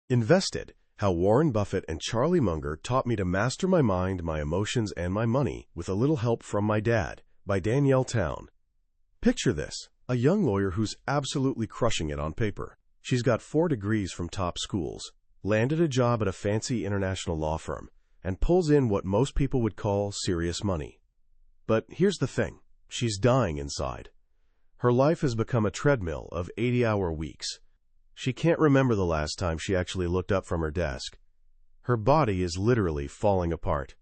Invested: How Warren Buffett and Charlie Munger Taught Me to Master My Mind, My Emotions, and My Money with a Little Help from My Dad, by Danielle Town. Picture this: a young lawyer who's absolutely crushing it on paper. She's got 4 degrees from top schools, landed a job at a fancy international law firm, and pulls in what most people would call serious money. But here's the thing: she's dying inside. Her life has become a treadmill of 80-hour weeks. She can't remember the last time she actually looked up from her desk. Her body is literally falling apart.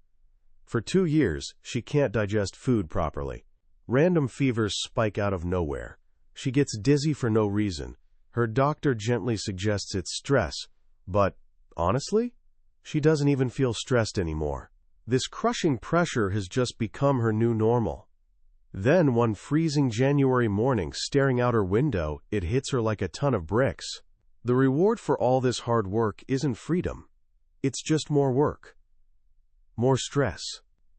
For 2 years, she can't digest food properly. Random fevers spike out of nowhere. She gets dizzy for no reason. Her doctor gently suggests it's stress, but honestly, she doesn't even feel stressed anymore. This crushing pressure has just become her new normal. Then, one freezing January morning, staring out her window, it hits her like a ton of bricks. The reward for all this hard work isn't freedom. It's just more work. More stress.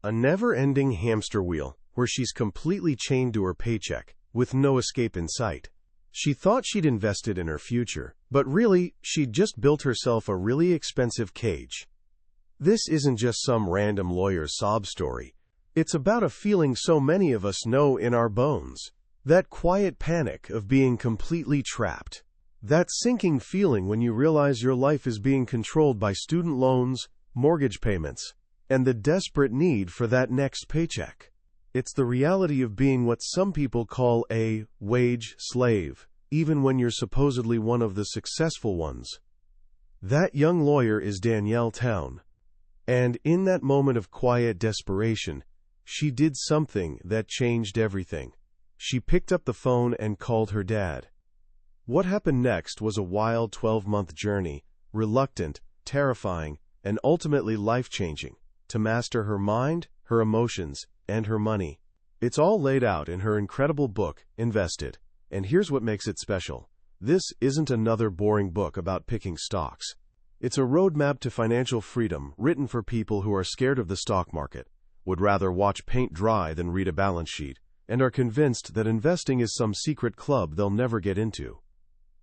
A never-ending hamster wheel, where she's completely chained to her paycheck, with no escape in sight. She thought she'd invested in her future, but really, she'd just built herself a really expensive cage. This isn't just some random lawyer's sob story. It's about a feeling so many of us know in our bones. That quiet panic of being completely trapped. That sinking feeling when you realize your life is being controlled by student loans, mortgage payments, and the desperate need for that next paycheck. It's the reality of being what some people call a wage slave, even when you're supposedly one of the successful ones. That young lawyer is Danielle Town. And in that moment of quiet desperation, she did something that changed everything. She picked up the phone and called her dad. What happened next was a wild 12-month journey, reluctant, terrifying, and ultimately life-changing, to master her mind, her emotions, and her money. It's all laid out in her incredible book, Invested. And here's what makes it special. This isn't another boring book about picking stocks. It's a roadmap to financial freedom written for people who are scared of the stock market, would rather watch paint dry than read a balance sheet, and are convinced that investing is some secret club they'll never get into.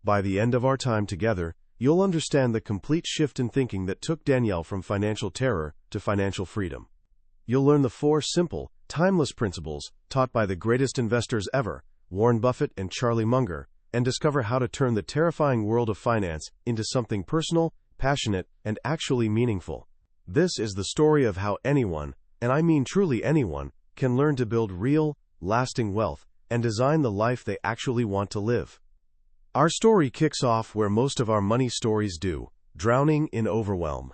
By the end of our time together, you'll understand the complete shift in thinking that took Danielle from financial terror to financial freedom. You'll learn the 4 simple, timeless principles taught by the greatest investors ever, Warren Buffett and Charlie Munger, and discover how to turn the terrifying world of finance into something personal, passionate, and actually meaningful. This is the story of how anyone, and I mean truly anyone, can learn to build real, lasting wealth and design the life they actually want to live. Our story kicks off where most of our money stories do, drowning in overwhelm.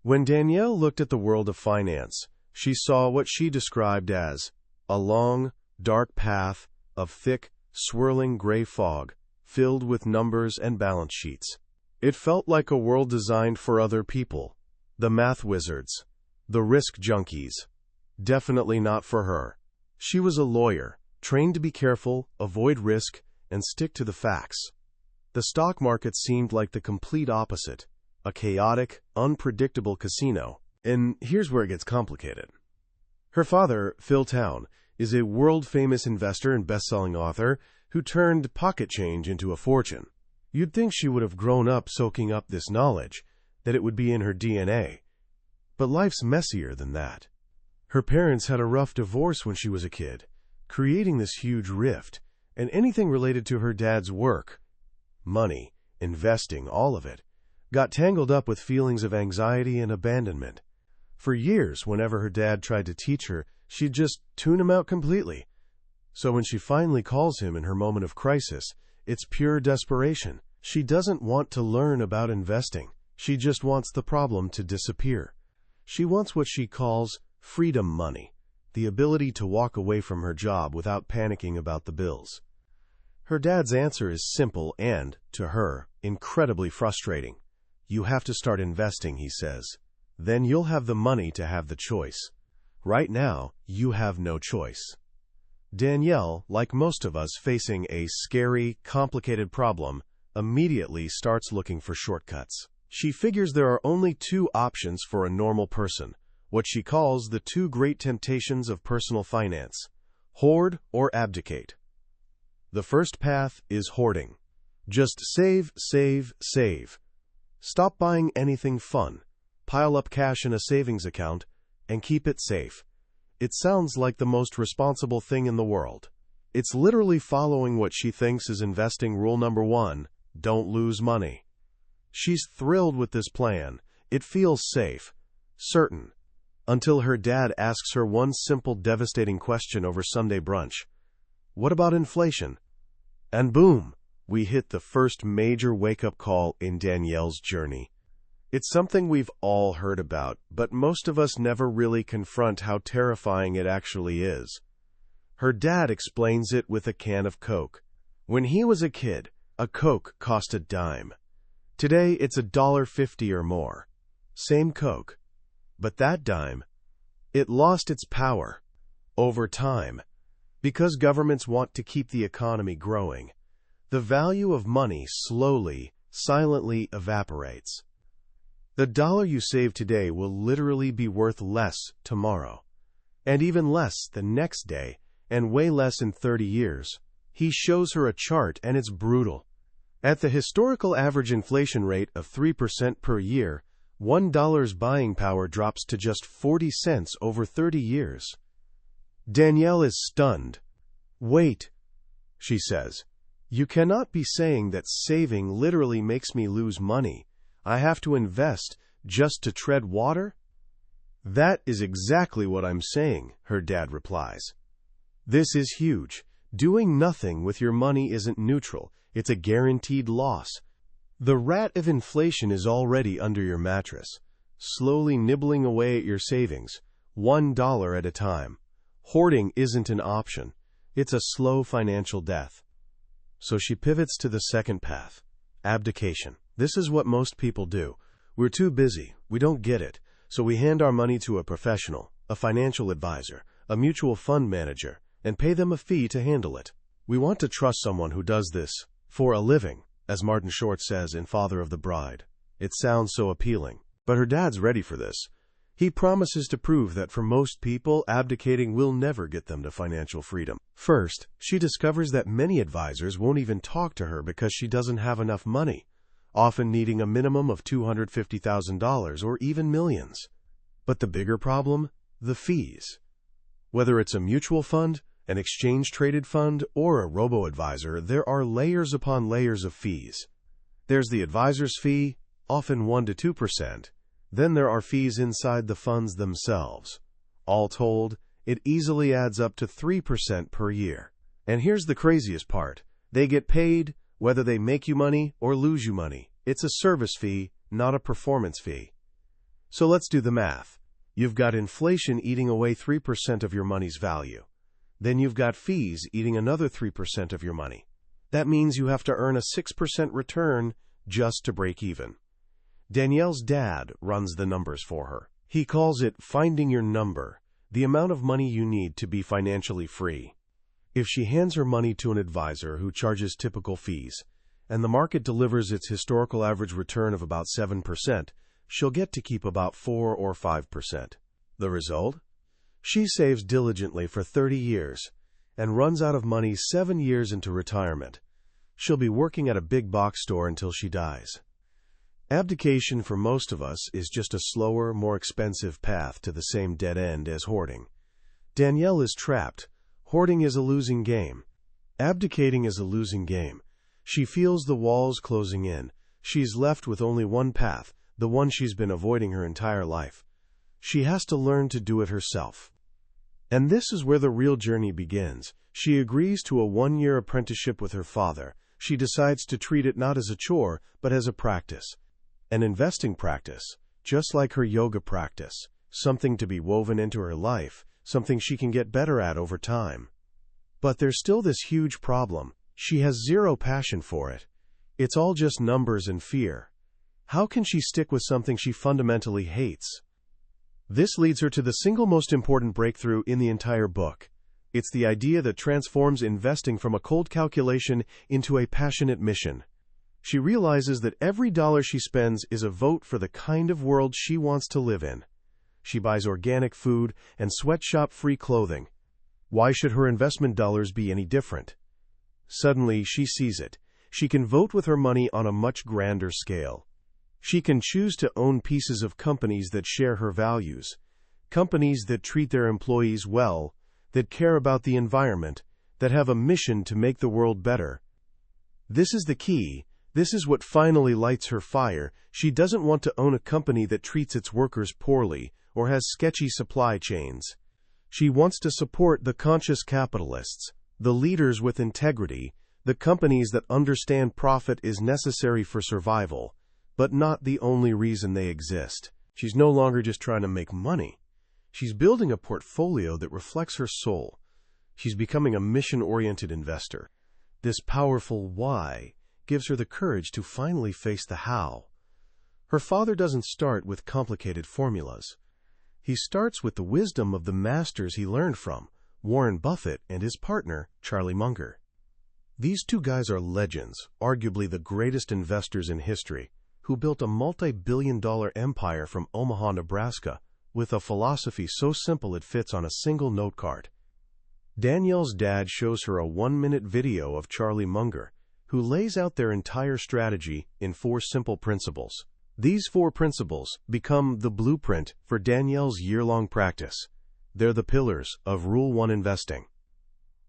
When Danielle looked at the world of finance, she saw what she described as a long, dark path of thick, swirling gray fog, filled with numbers and balance sheets. It felt like a world designed for other people, the math wizards, the risk junkies. Definitely not for her. She was a lawyer, trained to be careful, avoid risk, and stick to the facts. The stock market seemed like the complete opposite, a chaotic, unpredictable casino. And here's where it gets complicated. Her father, Phil Town, is a world-famous investor and best-selling author who turned pocket change into a fortune. You'd think she would have grown up soaking up this knowledge, that it would be in her DNA. But life's messier than that. Her parents had a rough divorce when she was a kid, creating this huge rift, and anything related to her dad's work, money, investing, all of it, got tangled up with feelings of anxiety and abandonment. For years, whenever her dad tried to teach her, she'd just tune him out completely. So when she finally calls him in her moment of crisis, it's pure desperation. She doesn't want to learn about investing. She just wants the problem to disappear. She wants what she calls freedom money, the ability to walk away from her job without panicking about the bills. Her dad's answer is simple and, to her, incredibly frustrating. You have to start investing, he says. Then you'll have the money to have the choice. Right now, you have no choice. Danielle, like most of us facing a scary, complicated problem, immediately starts looking for shortcuts. She figures there are only 2 options for a normal person, what she calls the 2 great temptations of personal finance: hoard or abdicate. The first path is hoarding. Just save, save, save. Stop buying anything fun. Pile up cash in a savings account and keep it safe. It sounds like the most responsible thing in the world. It's literally following what she thinks is investing rule number 1, don't lose money. She's thrilled with this plan. It feels safe, certain, until her dad asks her one simple, devastating question over Sunday brunch. What about inflation? And boom, we hit the first major wake-up call in Danielle's journey. It's something we've all heard about, but most of us never really confront how terrifying it actually is. Her dad explains it with a can of Coke. When he was a kid, a Coke cost a dime. Today, it's $1.50 or more. Same Coke. But that dime, it lost its power over time. Because governments want to keep the economy growing, the value of money slowly, silently evaporates. The dollar you save today will literally be worth less tomorrow, and even less the next day, and way less in 30 years. He shows her a chart, and it's brutal. At the historical average inflation rate of 3% per year, $1's buying power drops to just 40 cents over 30 years. Danielle is stunned. Wait, she says. You cannot be saying that saving literally makes me lose money. I have to invest just to tread water? That is exactly what I'm saying, her dad replies. This is huge. Doing nothing with your money isn't neutral. It's a guaranteed loss. The rat of inflation is already under your mattress, slowly nibbling away at your savings, $1 at a time. Hoarding isn't an option. It's a slow financial death. So she pivots to the second path, abdication. This is what most people do. We're too busy. We don't get it. So we hand our money to a professional, a financial advisor, a mutual fund manager, and pay them a fee to handle it. We want to trust someone who does this for a living, as Martin Short says in Father of the Bride. It sounds so appealing, but her dad's ready for this. He promises to prove that for most people, abdicating will never get them to financial freedom. First, she discovers that many advisors won't even talk to her because she doesn't have enough money, often needing a minimum of $250,000 or even millions. But the bigger problem? The fees. Whether it's a mutual fund, an exchange-traded fund, or a robo-advisor, there are layers upon layers of fees. There's the advisor's fee, often 1 to 2%. Then there are fees inside the funds themselves. All told, it easily adds up to 3% per year. And here's the craziest part. They get paid whether they make you money or lose you money. It's a service fee, not a performance fee. So let's do the math. You've got inflation eating away 3% of your money's value. Then you've got fees eating another 3% of your money. That means you have to earn a 6% return just to break even. Danielle's dad runs the numbers for her. He calls it finding your number, the amount of money you need to be financially free. If she hands her money to an advisor who charges typical fees, and the market delivers its historical average return of about 7%, she'll get to keep about 4 or 5%. The result? She saves diligently for 30 years and runs out of money 7 years into retirement. She'll be working at a big box store until she dies. Abdication for most of us is just a slower, more expensive path to the same dead end as hoarding. Danielle is trapped. Hoarding is a losing game. Abdicating is a losing game. She feels the walls closing in. She's left with only one path, the one she's been avoiding her entire life. She has to learn to do it herself. And this is where the real journey begins. She agrees to a 1-year apprenticeship with her father. She decides to treat it not as a chore, but as a practice. An investing practice, just like her yoga practice, something to be woven into her life, something she can get better at over time. But there's still this huge problem. She has zero passion for it. It's all just numbers and fear. How can she stick with something she fundamentally hates? This leads her to the single most important breakthrough in the entire book. It's the idea that transforms investing from a cold calculation into a passionate mission. She realizes that every dollar she spends is a vote for the kind of world she wants to live in. She buys organic food and sweatshop-free clothing. Why should her investment dollars be any different? Suddenly, she sees it. She can vote with her money on a much grander scale. She can choose to own pieces of companies that share her values, companies that treat their employees well, that care about the environment, that have a mission to make the world better. This is the key. This is what finally lights her fire. She doesn't want to own a company that treats its workers poorly or has sketchy supply chains. She wants to support the conscious capitalists, the leaders with integrity, the companies that understand profit is necessary for survival, but not the only reason they exist. She's no longer just trying to make money. She's building a portfolio that reflects her soul. She's becoming a mission-oriented investor. This powerful why gives her the courage to finally face the how. Her father doesn't start with complicated formulas. He starts with the wisdom of the masters he learned from, Warren Buffett and his partner, Charlie Munger. These two guys are legends, arguably the greatest investors in history, who built a multi-billion-dollar empire from Omaha, Nebraska, with a philosophy so simple it fits on a single note card. Danielle's dad shows her a 1-minute video of Charlie Munger, who lays out their entire strategy in 4 simple principles. These 4 principles become the blueprint for Danielle's year-long practice. They're the pillars of Rule 1 investing.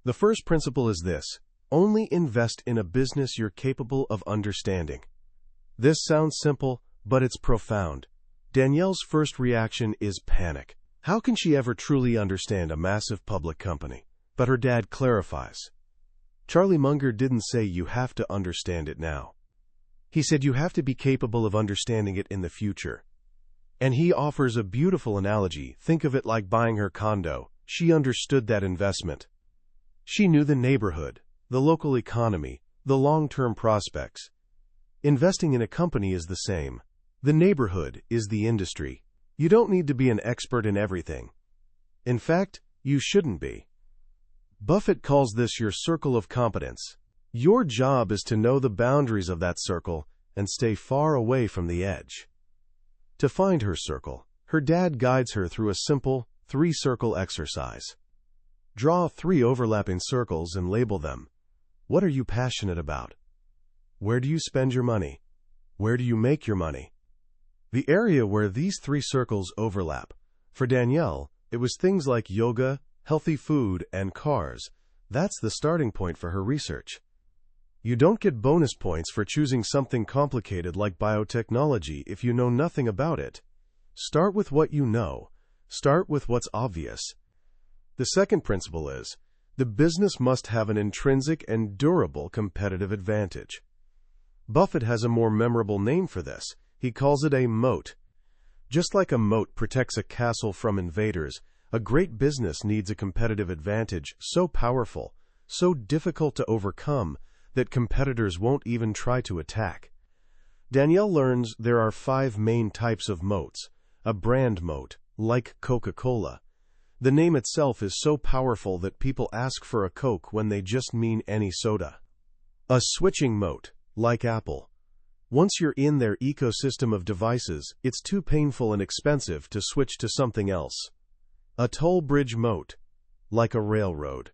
The first principle is this: only invest in a business you're capable of understanding. This sounds simple, but it's profound. Danielle's first reaction is panic. How can she ever truly understand a massive public company? But her dad clarifies. Charlie Munger didn't say you have to understand it now. He said you have to be capable of understanding it in the future. And he offers a beautiful analogy. Think of it like buying her condo. She understood that investment. She knew the neighborhood, the local economy, the long-term prospects. Investing in a company is the same. The neighborhood is the industry. You don't need to be an expert in everything. In fact, you shouldn't be. Buffett calls this your circle of competence. Your job is to know the boundaries of that circle and stay far away from the edge. To find her circle, her dad guides her through a simple 3-circle exercise. Draw 3 overlapping circles and label them. What are you passionate about? Where do you spend your money? Where do you make your money? The area where these 3 circles overlap. For Danielle, it was things like yoga, healthy food, and cars. That's the starting point for her research. You don't get bonus points for choosing something complicated like biotechnology if you know nothing about it. Start with what you know. Start with what's obvious. The second principle is, the business must have an intrinsic and durable competitive advantage. Buffett has a more memorable name for this. He calls it a moat. Just like a moat protects a castle from invaders, a great business needs a competitive advantage so powerful, so difficult to overcome, that competitors won't even try to attack. Danielle learns there are 5 main types of moats. A brand moat, like Coca-Cola. The name itself is so powerful that people ask for a Coke when they just mean any soda. A switching moat, like Apple. Once you're in their ecosystem of devices, it's too painful and expensive to switch to something else. A toll bridge moat, like a railroad.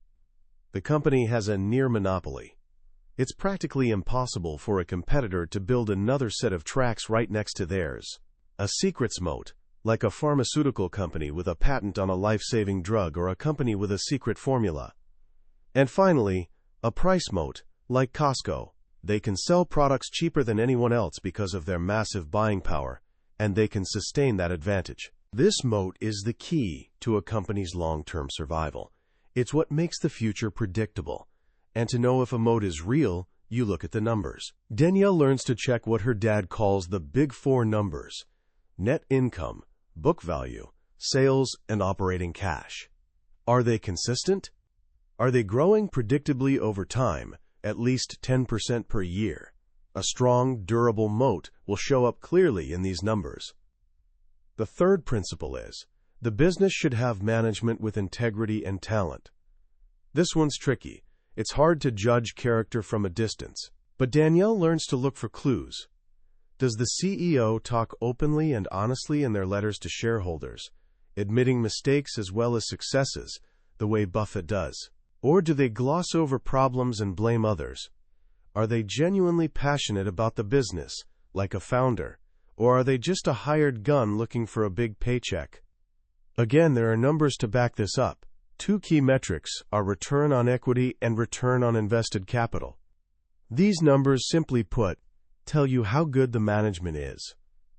The company has a near monopoly. It's practically impossible for a competitor to build another set of tracks right next to theirs. A secrets moat, like a pharmaceutical company with a patent on a life-saving drug or a company with a secret formula. And finally, a price moat, like Costco. They can sell products cheaper than anyone else because of their massive buying power, and they can sustain that advantage. This moat is the key to a company's long-term survival. It's what makes the future predictable. And to know if a moat is real, you look at the numbers. Danielle learns to check what her dad calls the big 4 numbers: net income, book value, sales, and operating cash. Are they consistent? Are they growing predictably over time, at least 10% per year? A strong, durable moat will show up clearly in these numbers. The third principle is, the business should have management with integrity and talent. This one's tricky. It's hard to judge character from a distance. But Danielle learns to look for clues. Does the CEO talk openly and honestly in their letters to shareholders, admitting mistakes as well as successes, the way Buffett does? Or do they gloss over problems and blame others? Are they genuinely passionate about the business, like a founder? or are they just a hired gun looking for a big paycheck? Again, there are numbers to back this up. Two key metrics are return on equity and return on invested capital. These numbers, simply put, tell you how good the management is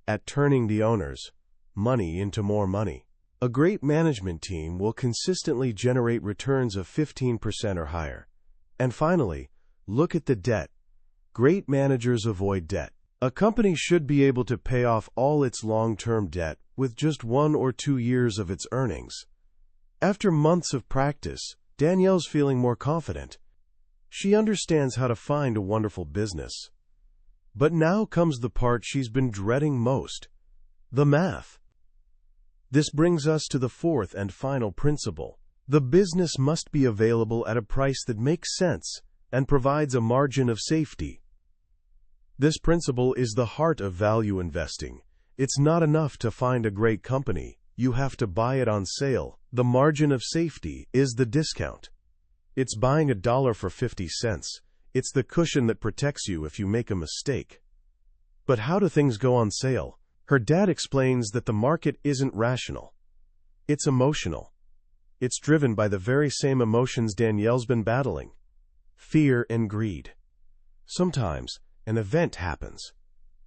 at turning the owner's money into more money. A great management team will consistently generate returns of 15% or higher. And finally, look at the debt. Great managers avoid debt. A company should be able to pay off all its long-term debt with just 1 or 2 years of its earnings. After months of practice, Danielle's feeling more confident. She understands how to find a wonderful business. But now comes the part she's been dreading most: the math. This brings us to the fourth and final principle. The business must be available at a price that makes sense and provides a margin of safety. This principle is the heart of value investing. It's not enough to find a great company. You have to buy it on sale. The margin of safety is the discount. It's buying $1 for 50 cents. It's the cushion that protects you if you make a mistake. But how do things go on sale? Her dad explains that the market isn't rational. It's emotional. It's driven by the very same emotions Danielle's been battling: fear and greed. Sometimes an event happens,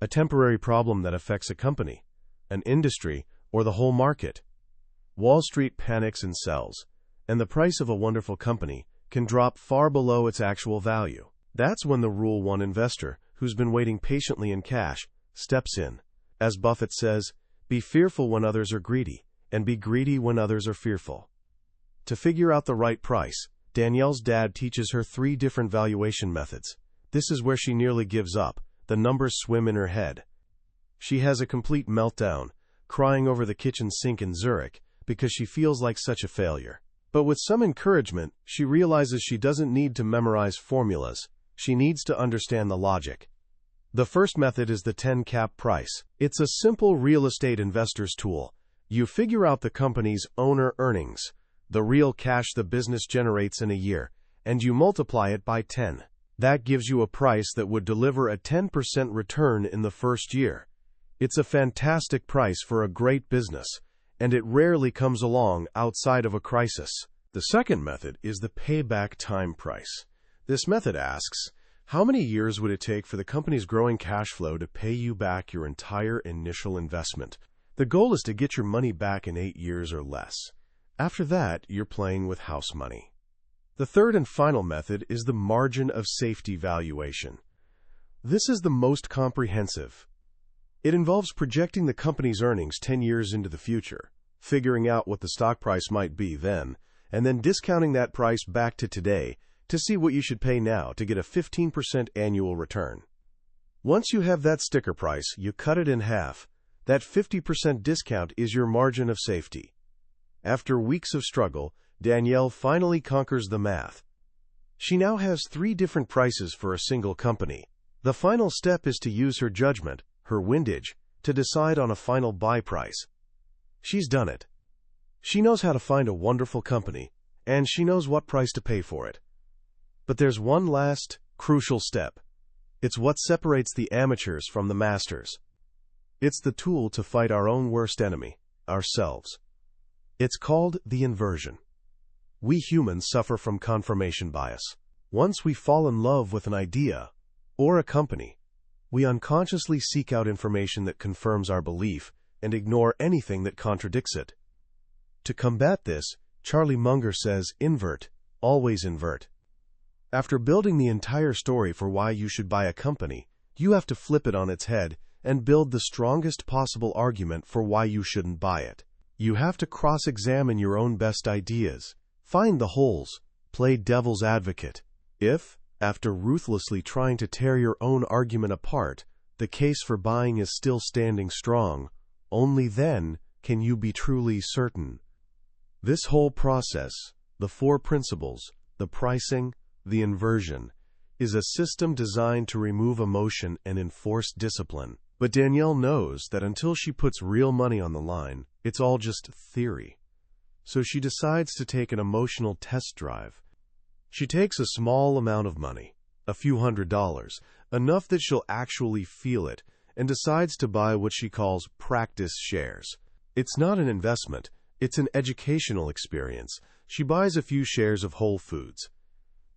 a temporary problem that affects a company, an industry, or the whole market. Wall Street panics and sells, and the price of a wonderful company can drop far below its actual value. That's when the Rule 1 investor, who's been waiting patiently in cash, steps in. As Buffett says, be fearful when others are greedy, and be greedy when others are fearful. To figure out the right price, Danielle's dad teaches her 3 different valuation methods. This is where she nearly gives up. The numbers swim in her head. She has a complete meltdown, crying over the kitchen sink in Zurich because she feels like such a failure. But with some encouragement, she realizes she doesn't need to memorize formulas. She needs to understand the logic. The first method is the 10-cap price. It's a simple real estate investor's tool. You figure out the company's owner earnings, the real cash the business generates in a year, and you multiply it by 10. That gives you a price that would deliver a 10% return in the first year. It's a fantastic price for a great business, and it rarely comes along outside of a crisis. The second method is the payback time price. This method asks, how many years would it take for the company's growing cash flow to pay you back your entire initial investment? The goal is to get your money back in 8 years or less. After that, you're playing with house money. The third and final method is the margin of safety valuation. This is the most comprehensive. It involves projecting the company's earnings 10 years into the future, figuring out what the stock price might be then, and then discounting that price back to today to see what you should pay now to get a 15% annual return. Once you have that sticker price, you cut it in half. That 50% discount is your margin of safety. After weeks of struggle, Danielle finally conquers the math. She now has 3 different prices for a single company. The final step is to use her judgment, her windage, to decide on a final buy price. She's done it. She knows how to find a wonderful company, and she knows what price to pay for it. But there's one last, crucial step. It's what separates the amateurs from the masters. It's the tool to fight our own worst enemy, ourselves. It's called the inversion. We humans suffer from confirmation bias. Once we fall in love with an idea or a company, we unconsciously seek out information that confirms our belief and ignore anything that contradicts it. To combat this, Charlie Munger says, invert, always invert. After building the entire story for why you should buy a company, you have to flip it on its head and build the strongest possible argument for why you shouldn't buy it. You have to cross-examine your own best ideas, find the holes, play devil's advocate. If, after ruthlessly trying to tear your own argument apart, the case for buying is still standing strong, only then can you be truly certain. This whole process, the 4 principles, the pricing, the inversion, is a system designed to remove emotion and enforce discipline. But Danielle knows that until she puts real money on the line, it's all just theory. So she decides to take an emotional test drive. She takes a small amount of money, a few $100s, enough that she'll actually feel it, and decides to buy what she calls practice shares. It's not an investment, it's an educational experience. She buys a few shares of Whole Foods.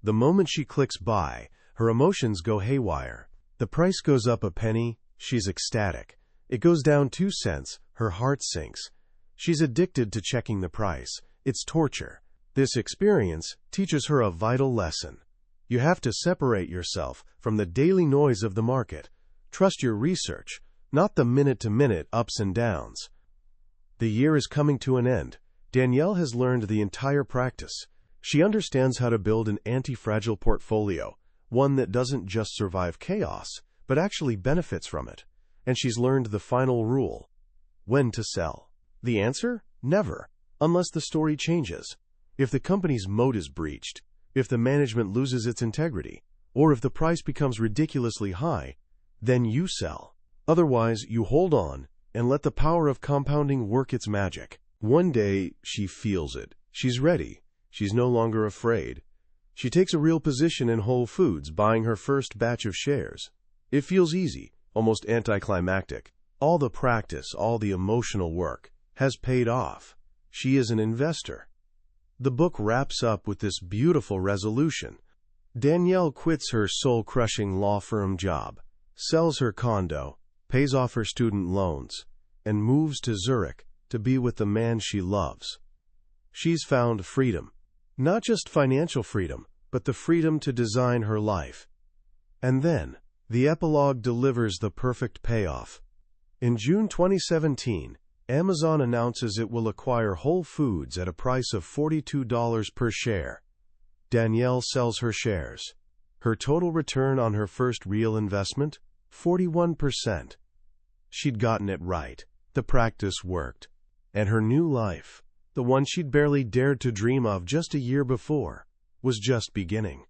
The moment she clicks buy, her emotions go haywire. The price goes up a penny, she's ecstatic. It goes down 2 cents, her heart sinks. She's addicted to checking the price. It's torture. This experience teaches her a vital lesson. You have to separate yourself from the daily noise of the market. Trust your research, not the minute-to-minute ups and downs. The year is coming to an end. Danielle has learned the entire practice. She understands how to build an anti-fragile portfolio, one that doesn't just survive chaos, but actually benefits from it. And she's learned the final rule: when to sell. The answer? Never, unless the story changes. If the company's moat is breached, if the management loses its integrity, or if the price becomes ridiculously high, then you sell. Otherwise, you hold on and let the power of compounding work its magic. One day, she feels it. She's ready. She's no longer afraid. She takes a real position in Whole Foods, buying her first batch of shares. It feels easy, almost anticlimactic. All the practice, all the emotional work has paid off. She is an investor. The book wraps up with this beautiful resolution. Danielle quits her soul-crushing law firm job, sells her condo, pays off her student loans, and moves to Zurich to be with the man she loves. She's found freedom. Not just financial freedom, but the freedom to design her life. And then, the epilogue delivers the perfect payoff. In June 2017, Amazon announces it will acquire Whole Foods at a price of $42 per share. Danielle sells her shares. Her total return on her first real investment? 41%. She'd gotten it right. The practice worked. And her new life, the one she'd barely dared to dream of just a year before, was just beginning.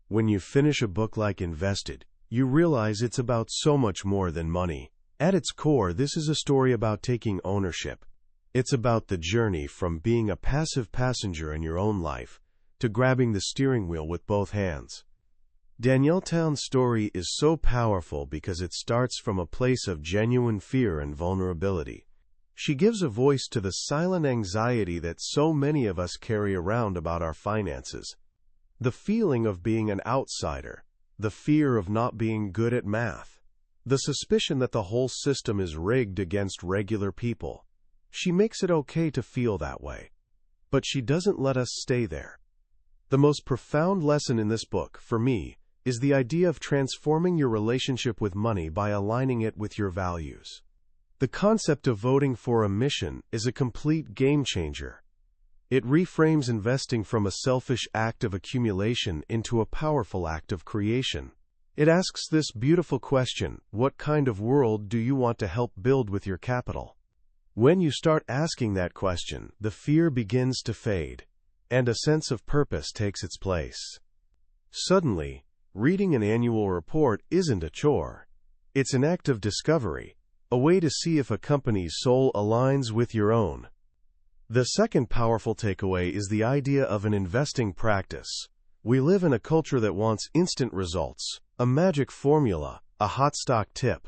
When you finish a book like Invested, you realize it's about so much more than money. At its core, this is a story about taking ownership. It's about the journey from being a passive passenger in your own life to grabbing the steering wheel with both hands. Danielle Town's story is so powerful because it starts from a place of genuine fear and vulnerability. She gives a voice to the silent anxiety that so many of us carry around about our finances. The feeling of being an outsider, the fear of not being good at math, the suspicion that the whole system is rigged against regular people. She makes it okay to feel that way. But she doesn't let us stay there. The most profound lesson in this book, for me, is the idea of transforming your relationship with money by aligning it with your values. The concept of voting for a mission is a complete game changer. It reframes investing from a selfish act of accumulation into a powerful act of creation. It asks this beautiful question: what kind of world do you want to help build with your capital? When you start asking that question, the fear begins to fade, and a sense of purpose takes its place. Suddenly, reading an annual report isn't a chore. It's an act of discovery, a way to see if a company's soul aligns with your own. The second powerful takeaway is the idea of an investing practice. We live in a culture that wants instant results, a magic formula, a hot stock tip.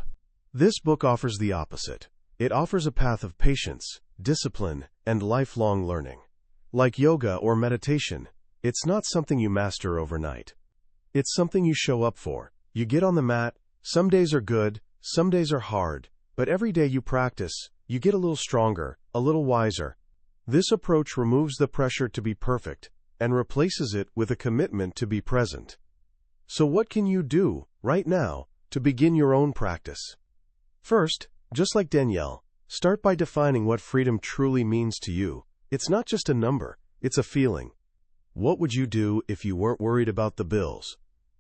This book offers the opposite. It offers a path of patience, discipline, and lifelong learning. Like yoga or meditation, it's not something you master overnight. It's something you show up for. You get on the mat. Some days are good, some days are hard, but every day you practice, you get a little stronger, a little wiser. This approach removes the pressure to be perfect and replaces it with a commitment to be present. So what can you do, right now, to begin your own practice? First, just like Danielle, start by defining what freedom truly means to you. It's not just a number, it's a feeling. What would you do if you weren't worried about the bills?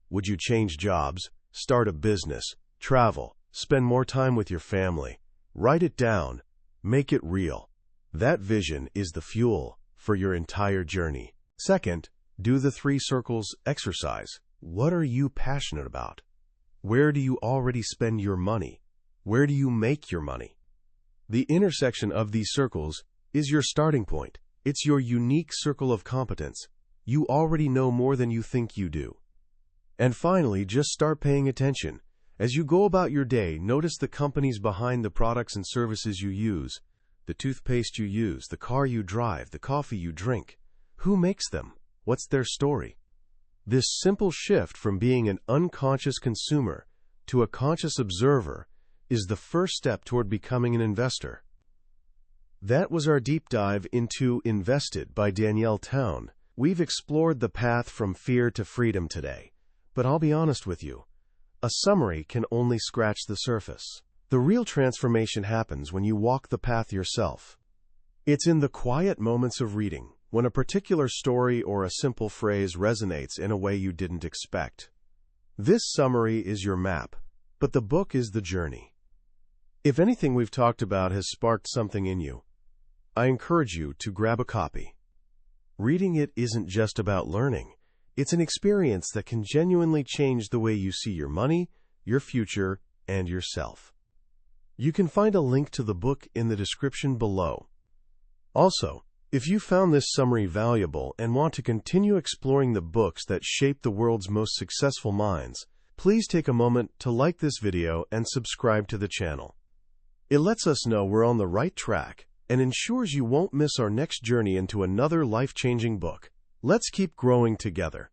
Would you change jobs, start a business, travel, spend more time with your family? Write it down. Make it real. That vision is the fuel for your entire journey. Second, do the 3 circles exercise. What are you passionate about? Where do you already spend your money? Where do you make your money? The intersection of these circles is your starting point. It's your unique circle of competence. You already know more than you think you do. And finally, just start paying attention. As you go about your day, notice the companies behind the products and services you use, the toothpaste you use, the car you drive, the coffee you drink. Who makes them? What's their story? This simple shift from being an unconscious consumer to a conscious observer is the first step toward becoming an investor. That was our deep dive into Invested by Danielle Town. We've explored the path from fear to freedom today, but I'll be honest with you. A summary can only scratch the surface. The real transformation happens when you walk the path yourself. It's in the quiet moments of reading, when a particular story or a simple phrase resonates in a way you didn't expect. This summary is your map, but the book is the journey. If anything we've talked about has sparked something in you, I encourage you to grab a copy. Reading it isn't just about learning. It's an experience that can genuinely change the way you see your money, your future, and yourself. You can find a link to the book in the description below. Also, if you found this summary valuable and want to continue exploring the books that shape the world's most successful minds, please take a moment to like this video and subscribe to the channel. It lets us know we're on the right track and ensures you won't miss our next journey into another life-changing book. Let's keep growing together.